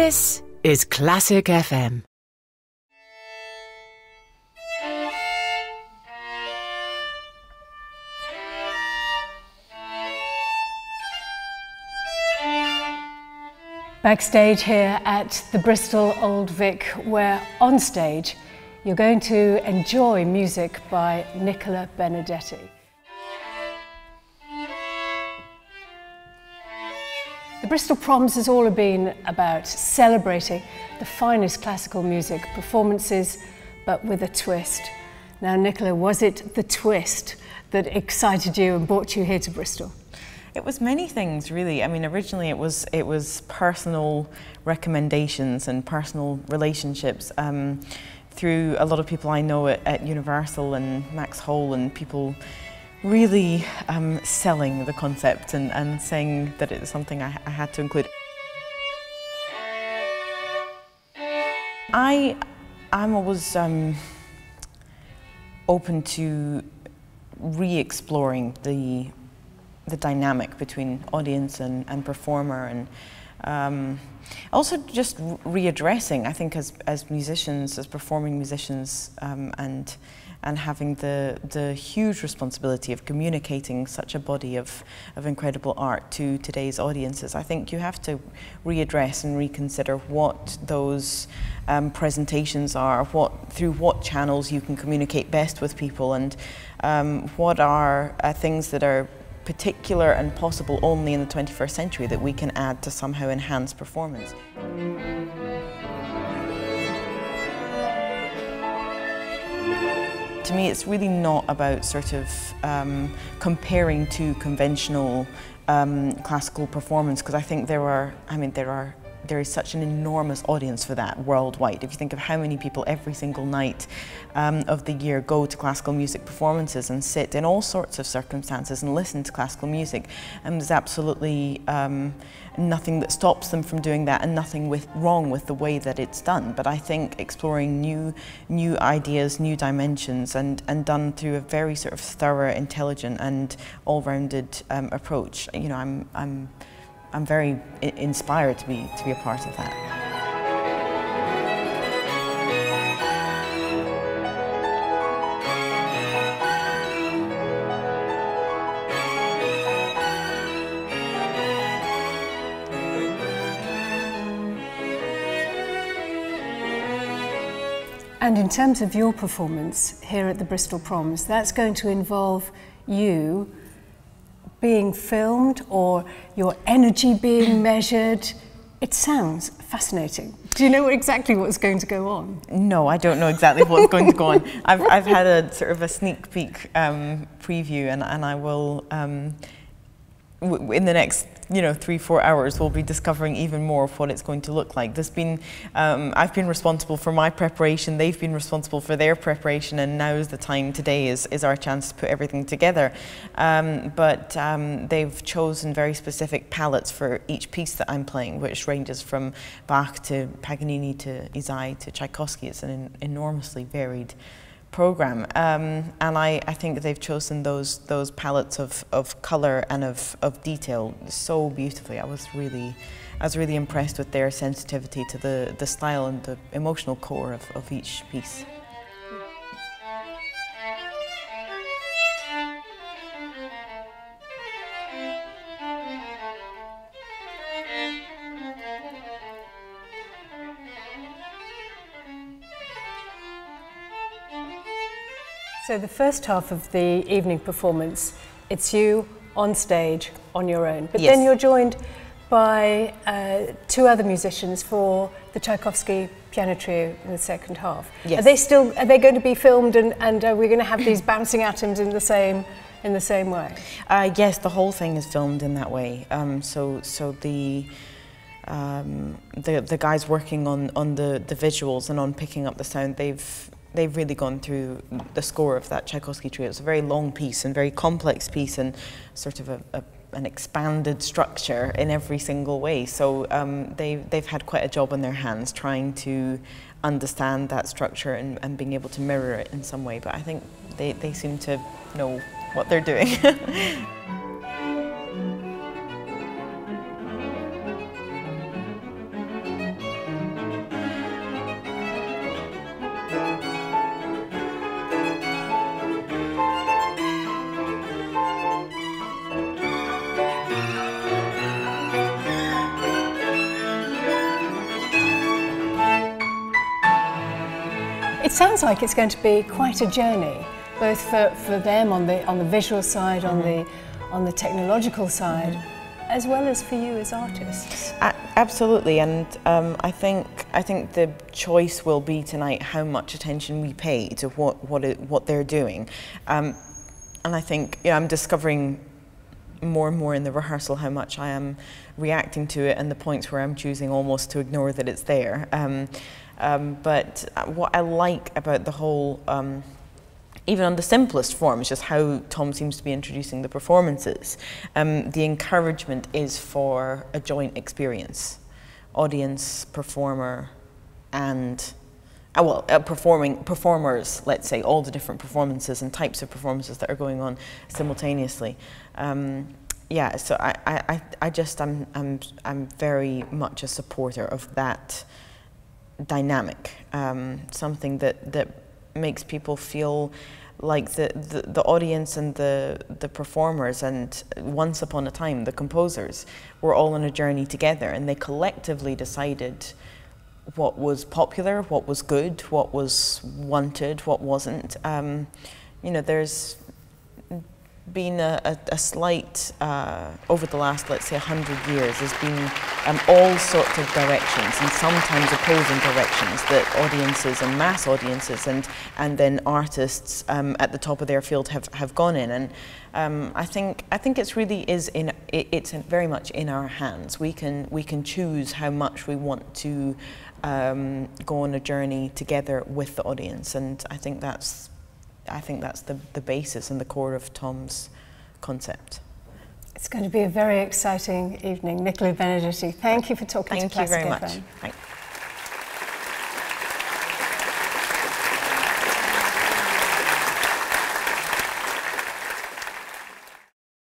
This is Classic FM. Backstage here at the Bristol Old Vic, where on stage you're going to enjoy music by Nicola Benedetti. The Bristol Proms has all been about celebrating the finest classical music performances, but with a twist. Now, Nicola, was it the twist that excited you and brought you here to Bristol? It was many things, really. I mean, originally it was personal recommendations and personal relationships through a lot of people I know at Universal and Max Hall, and people really selling the concept and saying that it was something I had to include. I'm always open to re-exploring the dynamic between audience and performer, and also just readdressing, I think, as musicians, as performing musicians, and having the huge responsibility of communicating such a body of incredible art to today's audiences. I think you have to readdress and reconsider what those presentations are, through what channels you can communicate best with people, and what are things that are particular and possible only in the 21st century that we can add to somehow enhance performance. To me, it's really not about sort of comparing to conventional classical performance, because I think there is such an enormous audience for that worldwide. If you think of how many people every single night of the year go to classical music performances and sit in all sorts of circumstances and listen to classical music, and there's absolutely nothing that stops them from doing that, and nothing wrong with the way that it's done. But I think exploring new ideas, new dimensions, and done through a very sort of thorough, intelligent, and all-rounded approach. You know, I'm very inspired to be a part of that. And in terms of your performance here at the Bristol Proms, that's going to involve you being filmed or your energy being measured. It sounds fascinating. Do you know exactly what's going to go on? No, I don't know exactly what's going to go on. I've had a sort of a sneak peek preview, and I will in the next 3-4 hours we'll be discovering even more of what it's going to look like. I've been responsible for my preparation, they've been responsible for their preparation, and now is the time. Today is our chance to put everything together. But they've chosen very specific palettes for each piece that I'm playing, which ranges from Bach to Paganini to Isai to Tchaikovsky. It's an enormously varied program, and I think they've chosen those palettes of color and of detail so beautifully. I was really impressed with their sensitivity to the style and the emotional core of each piece. So the first half of the evening performance, it's you on stage on your own, but yes, then you're joined by 2 other musicians for the Tchaikovsky piano trio in the second half. Yes. Are they going to be filmed, and are we going to have these bouncing atoms in the same way? Yes, the whole thing is filmed in that way. So the guys working on the visuals and on picking up the sound, they've really gone through the score of that Tchaikovsky trio. It's a very long piece and very complex piece, and sort of an expanded structure in every single way. So they've had quite a job on their hands trying to understand that structure and being able to mirror it in some way. But I think they seem to know what they're doing. It sounds like it's going to be quite a journey, both for them on the visual side, on the technological side, as well as for you as artists. Absolutely, and I think the choice will be tonight how much attention we pay to what they're doing, and I think I'm discovering more and more in the rehearsal how much I am reacting to it, and the points where I'm choosing almost to ignore that it's there. But what I like about the whole, even on the simplest form, is just how Tom seems to be introducing the performances. The encouragement is for a joint experience, audience, performer, and performers, let's say, all the different performances and types of performances that are going on simultaneously. Yeah, so I'm very much a supporter of that dynamic, something that makes people feel like the audience and the performers and once upon a time the composers were all on a journey together, and they collectively decided what was popular, what was good, what was wanted, what wasn't. There's been a slight, over the last, let's say, 100 years, there's been all sorts of directions, and sometimes opposing directions, that audiences and mass audiences and then artists at the top of their field have gone in. And I think it's really it's very much in our hands. We can choose how much we want to go on a journey together with the audience, and I think that's the basis and the core of Tom's concept. It's going to be a very exciting evening. Nicola Benedetti, thank you for talking to Classic FM. Thank you very much. Thanks.